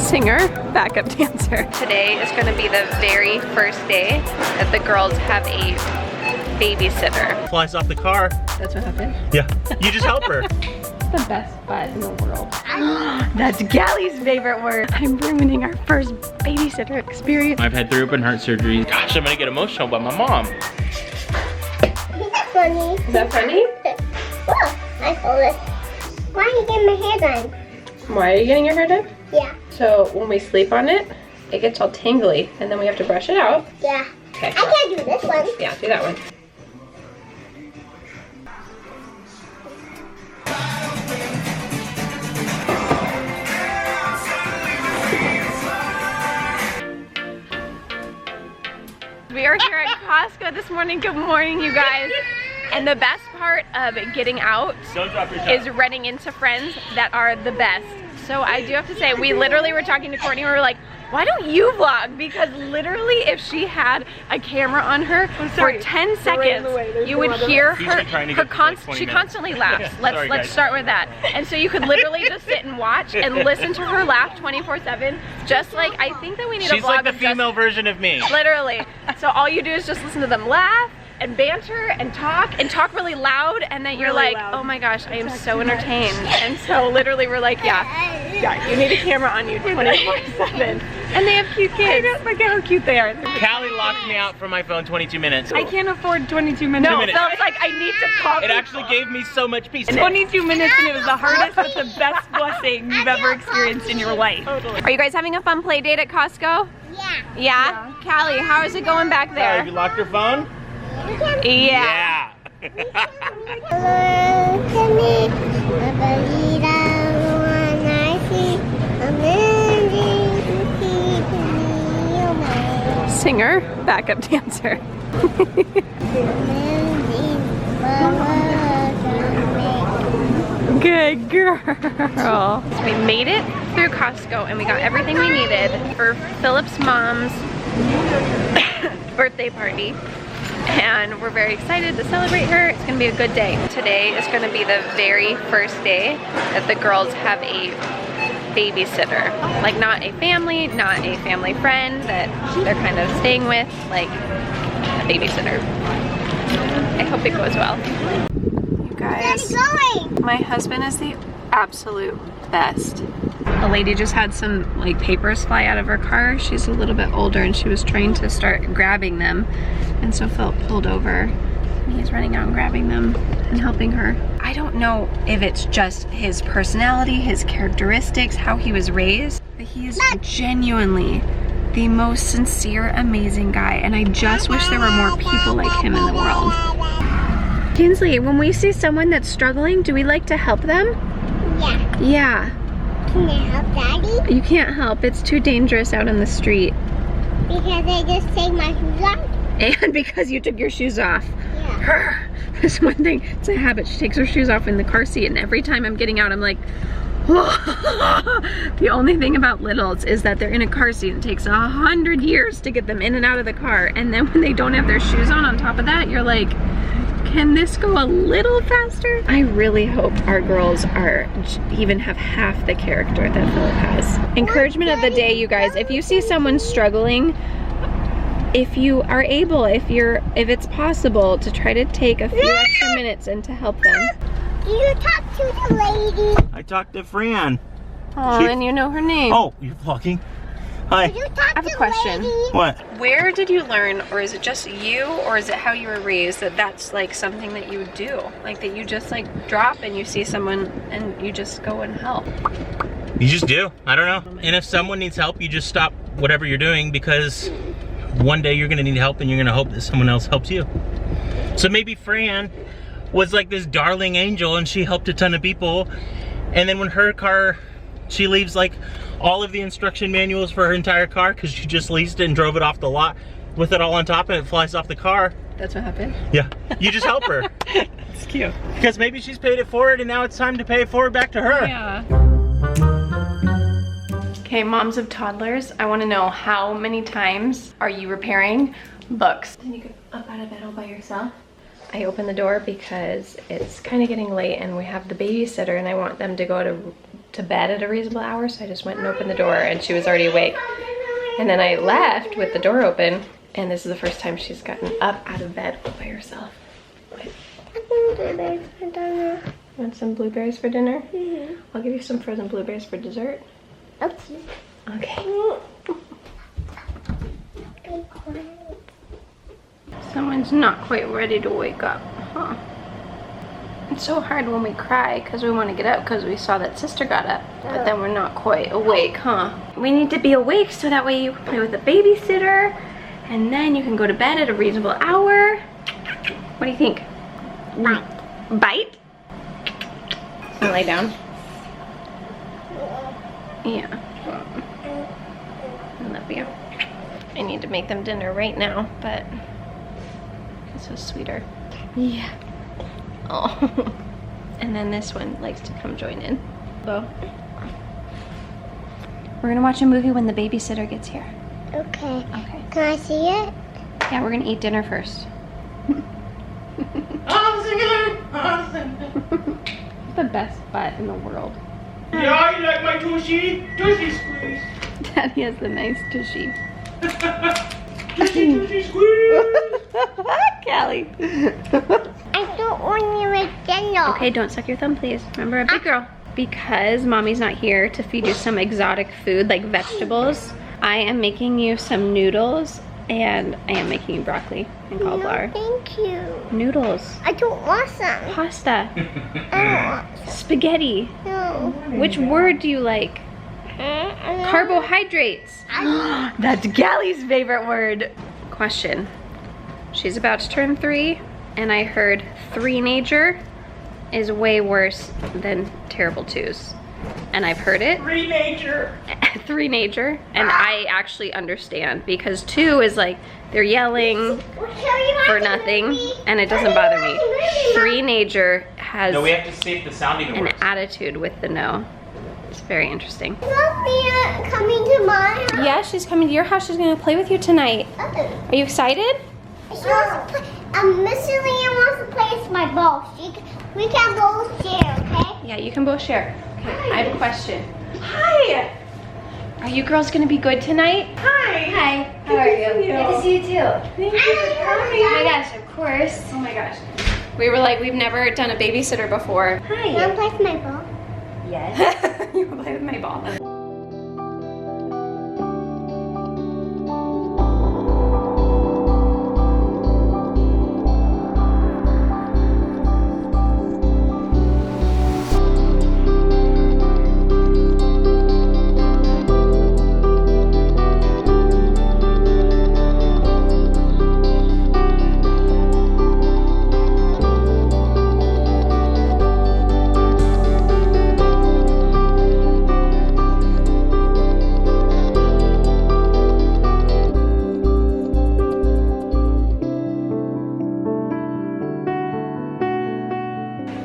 Singer, backup dancer. Today is gonna be the very first day that the girls have a babysitter. Flies off the car. That's what happened? Yeah, you just help her. The best butt in the world. That's Callie's favorite word. I'm ruining our first babysitter experience. I've had 3 open heart surgeries. Gosh, I'm gonna get emotional about my mom. Is that funny? Is that funny? Well, I saw this. Why are you getting my hair done? Why are you getting your hair done? Yeah. So when we sleep on it, it gets all tangly and then we have to brush it out. Yeah. Okay. I can't do this one. Yeah, do that one. We are here at Costco this morning. Good morning, you guys. And the best part of getting out is running into friends that are the best. So I do have to say, we literally were talking to Courtney, we were like, why don't you vlog? Because literally if she had a camera on her for 10 seconds, you would hear her, she constantly laughs. Let's start with that. And so you could literally just sit and watch and listen to her laugh 24/7. Just like, I think that we need a vlog. She's like the female version of me. Literally. So all you do is just listen to them laugh and banter and talk really loud, and then you're really like, loud. Oh my gosh, I am so entertained. And so literally we're like, yeah, you need a camera on you 24/7. And they have cute kids. Look at how cute they are. Callie locked me out from my phone 22 minutes. I can't afford 22 minutes. No, Philip's like, I need to call. It actually gave me so much peace. 22 minutes and it was the hardest but the best blessing you've ever experienced in your life. Totally. Are you guys having a fun play date at Costco? Yeah. Yeah? Callie, how is it going back there? Have you locked your phone? Yeah. Hello to me, Margarita, one I see, amazing people. Singer, backup dancer. Good girl. So we made it through Costco and we got everything we needed for Philip's mom's birthday party. And we're very excited to celebrate her. It's gonna be a good day. Today is gonna be the very first day that the girls have a babysitter. Like not a family friend that they're kind of staying with, like a babysitter. I hope it goes well. You guys, my husband is the absolute best. A lady just had some like papers fly out of her car. She's a little bit older and she was trying to start grabbing them. And so Philip pulled over and he's running out and grabbing them and helping her. I don't know if it's just his personality, his characteristics, how he was raised, but he is genuinely the most sincere, amazing guy. And I just wish there were more people like him in the world. Kinsley, when we see someone that's struggling, do we like to help them? Yeah. Yeah. Can I help Daddy? You can't help, it's too dangerous out on the street. Because I just take my shoes off? And because you took your shoes off. Yeah. There's one thing, it's a habit. She takes her shoes off in the car seat and every time I'm getting out, I'm like, the only thing about littles is that they're in a car seat. It takes 100 years to get them in and out of the car. And then when they don't have their shoes on top of that, you're like, can this go a little faster? I really hope our girls even have half the character that Philip has. Encouragement of the day, you guys. If you see someone struggling, if you are able, if it's possible, to try to take a few extra minutes and to help them. Do you talk to the lady? I talked to Fran. Oh, and you know her name. Oh, you're vlogging? Hi. Do you talk I have to a question. the lady? What? Where did you learn, or is it just you, or is it how you were raised, that that's like something that you would do? Like that you just like drop and you see someone and you just go and help? You just do. I don't know. And if someone needs help, you just stop whatever you're doing because one day you're gonna need help and you're gonna hope that someone else helps you. So maybe Fran was like this darling angel and she helped a ton of people. And then when her car, she leaves like all of the instruction manuals for her entire car because she just leased it and drove it off the lot with it all on top and it flies off the car. That's what happened? Yeah, you just help her. It's cute. Because maybe she's paid it forward and now it's time to pay it forward back to her. Yeah. Okay, moms of toddlers, I want to know, how many times are you repairing books? And you get up out of bed all by yourself. I open the door because it's kind of getting late and we have the babysitter and I want them to go to to bed at a reasonable hour, so I just went and opened the door and she was already awake. And then I left with the door open, and this is the first time she's gotten up out of bed all by herself. Blueberries for dinner. Want some blueberries for dinner? Mm-hmm. I'll give you some frozen blueberries for dessert. Okay. Okay. Someone's not quite ready to wake up, huh? It's so hard when we cry because we want to get up because we saw that sister got up, but then we're not quite awake, huh? We need to be awake so that way you can play with the babysitter, and then you can go to bed at a reasonable hour. What do you think? Bite. Bite? And lay down. Yeah. I love you. I need to make them dinner right now, but this was sweeter. Yeah. Oh. And then this one likes to come join in. So, we're gonna watch a movie when the babysitter gets here. Okay. Okay. Can I see it? Yeah, we're gonna eat dinner first. It's the best butt in the world. Yeah, you like my tushy? Tushy squeeze. Daddy has the nice tushy. Tushy squeeze. Callie. I don't want to make dinner. Okay, don't suck your thumb, please. Remember, a big girl. Because mommy's not here to feed you some exotic food like vegetables, I am making you some noodles, and I am making you broccoli and cauliflower. No, thank you. Noodles. I don't want some. Pasta. I don't want Spaghetti. some. Which word do you like? Carbohydrates. That's Gallie's favorite word. Question. She's about to turn 3, and I heard three-nager is way worse than terrible twos. And I've heard it. Three-nager. And I actually understand, because 2 is like they're yelling for nothing, and it doesn't bother me. Three-nager has No, we have to save the sounding an words. attitude with the no. It's very interesting. Sophia coming to my house. Yeah, she's coming to your house. She's gonna play with you tonight. Are you excited? She wants to play. Miss Leanne wants to play with my ball. We can both share, okay? Yeah, you can both share. Okay, I have a question. Hi! Are you girls gonna be good tonight? Hi. Hi. How are you? Good to see you too. Thank you for coming. Oh my gosh, of course. Oh my gosh. We were like, we've never done a babysitter before. You want to play with my ball? Yes. You wanna play with my ball?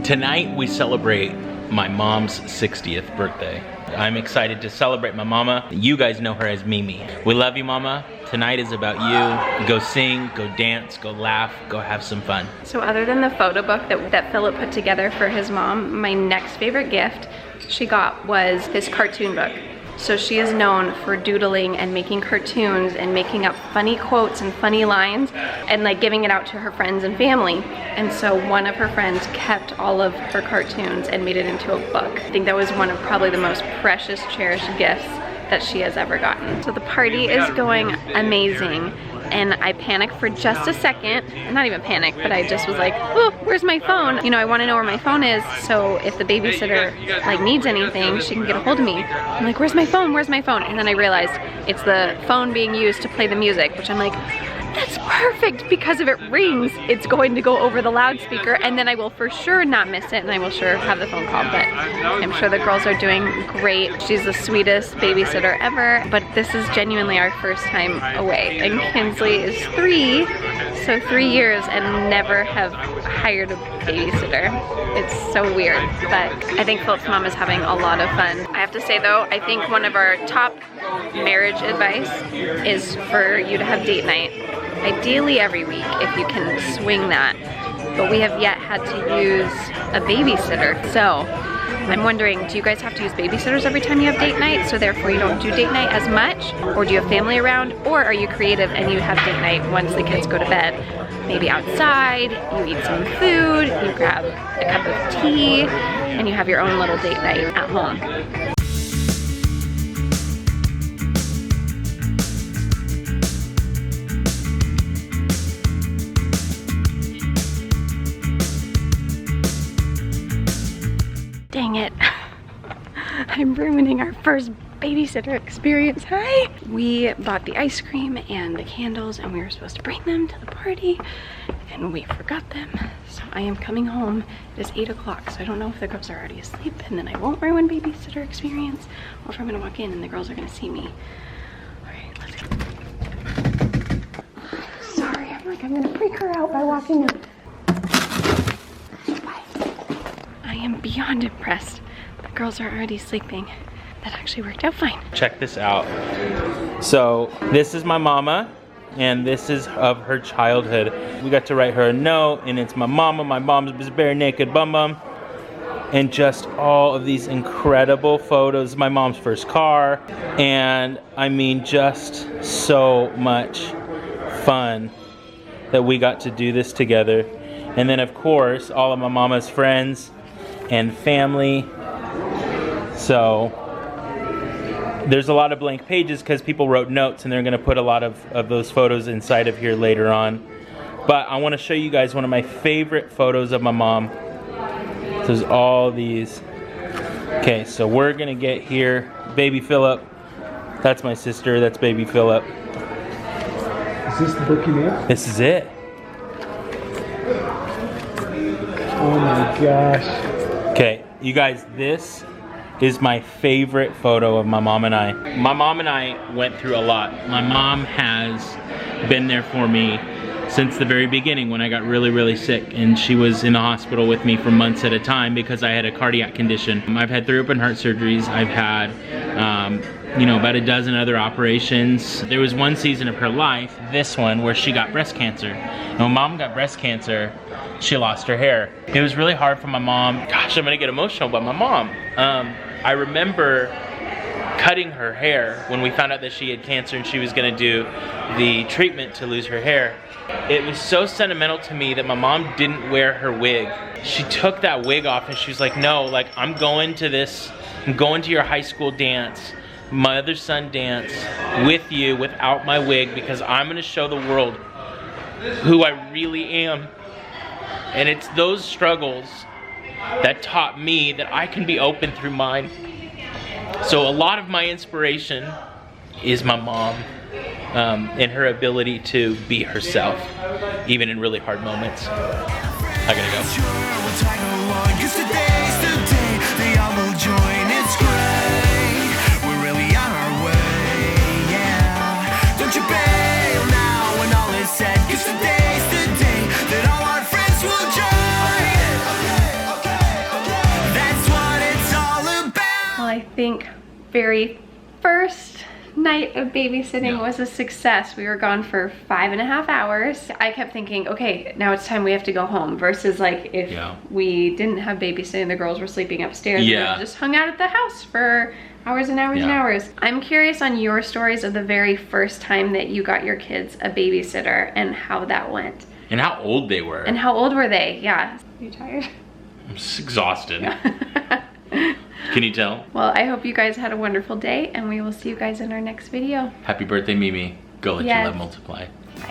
Tonight we celebrate my mom's 60th birthday. I'm excited to celebrate my mama. You guys know her as Mimi. We love you, mama. Tonight is about you. Go sing, go dance, go laugh, go have some fun. So other than the photo book that Phillip put together for his mom, my next favorite gift she got was this cartoon book. So she is known for doodling and making cartoons and making up funny quotes and funny lines and like giving it out to her friends and family. And so one of her friends kept all of her cartoons and made it into a book. I think that was one of probably the most precious, cherished gifts that she has ever gotten. So the party is going amazing. And I panicked for just a second. Not even panicked, but I just was like, oh, where's my phone? You know, I want to know where my phone is, so if the babysitter like needs anything, she can get a hold of me. I'm like, where's my phone? Where's my phone? And then I realized it's the phone being used to play the music, which I'm like, that's perfect, because if it rings, it's going to go over the loudspeaker, and then I will for sure not miss it, and I will sure have the phone call. But I'm sure the girls are doing great. She's the sweetest babysitter ever, but this is genuinely our first time away. And Kinsley is 3, so 3 years and never have hired a babysitter. It's so weird, but I think Philip's mom is having a lot of fun. I have to say though, I think one of our top marriage advice is for you to have date night. Ideally every week if you can swing that, but we have yet had to use a babysitter. So I'm wondering, do you guys have to use babysitters every time you have date night, so therefore you don't do date night as much? Or do you have family around? Or are you creative and you have date night once the kids go to bed? Maybe outside, you eat some food, you grab a cup of tea, and you have your own little date night at home. Dang it. I'm ruining our first babysitter experience. Hi! We bought the ice cream and the candles and we were supposed to bring them to the party and we forgot them. So I am coming home. It is 8 o'clock, so I don't know if the girls are already asleep and then I won't ruin babysitter experience, or if I'm gonna walk in and the girls are gonna see me. All right, let's go. Sorry, I'm gonna freak her out by walking in. Bye. I am beyond impressed. The girls are already sleeping. That actually worked out fine. Check this out. So this is my mama, and this is of her childhood. We got to write her a note, and it's my mom's bare naked bum bum, and just all of these incredible photos. My mom's first car, and I mean just so much fun that we got to do this together. And then of course all of my mama's friends and family. So there's a lot of blank pages because people wrote notes, and they're gonna put a lot of those photos inside of here later on. But I wanna show you guys one of my favorite photos of my mom. So there's all these. Okay, so we're gonna get here. Baby Phillip, that's my sister, that's baby Phillip. Is this the book you made? This is it. Oh my gosh. Okay, you guys, this is my favorite photo of my mom and I. My mom and I went through a lot. My mom has been there for me since the very beginning when I got really, really sick, and she was in the hospital with me for months at a time because I had a cardiac condition. I've had 3 open heart surgeries. I've had, you know, about a dozen other operations. There was one season of her life, this one, where she got breast cancer. And when mom got breast cancer, she lost her hair. It was really hard for my mom. Gosh, I'm gonna get emotional about my mom. I remember cutting her hair when we found out that she had cancer and she was gonna do the treatment to lose her hair. It was so sentimental to me that my mom didn't wear her wig. She took that wig off and she was like, no, like I'm going to your high school dance, my other son dance with you without my wig, because I'm gonna show the world who I really am. And it's those struggles that taught me that I can be open through mine. So a lot of my inspiration is my mom, and her ability to be herself, even in really hard moments. I gotta I think very first night of babysitting was a success. We were gone for 5.5 hours. I kept thinking, okay, now it's time we have to go home, versus like if we didn't have babysitting, the girls were sleeping upstairs, we just hung out at the house for hours and hours and hours. I'm curious on your stories of the very first time that you got your kids a babysitter and how that went. And how old they were. And how old were they? Yeah. Are you tired? I'm just exhausted. Can you tell? Well, I hope you guys had a wonderful day, and we will see you guys in our next video. Happy birthday, Mimi. Go let your love multiply. Bye.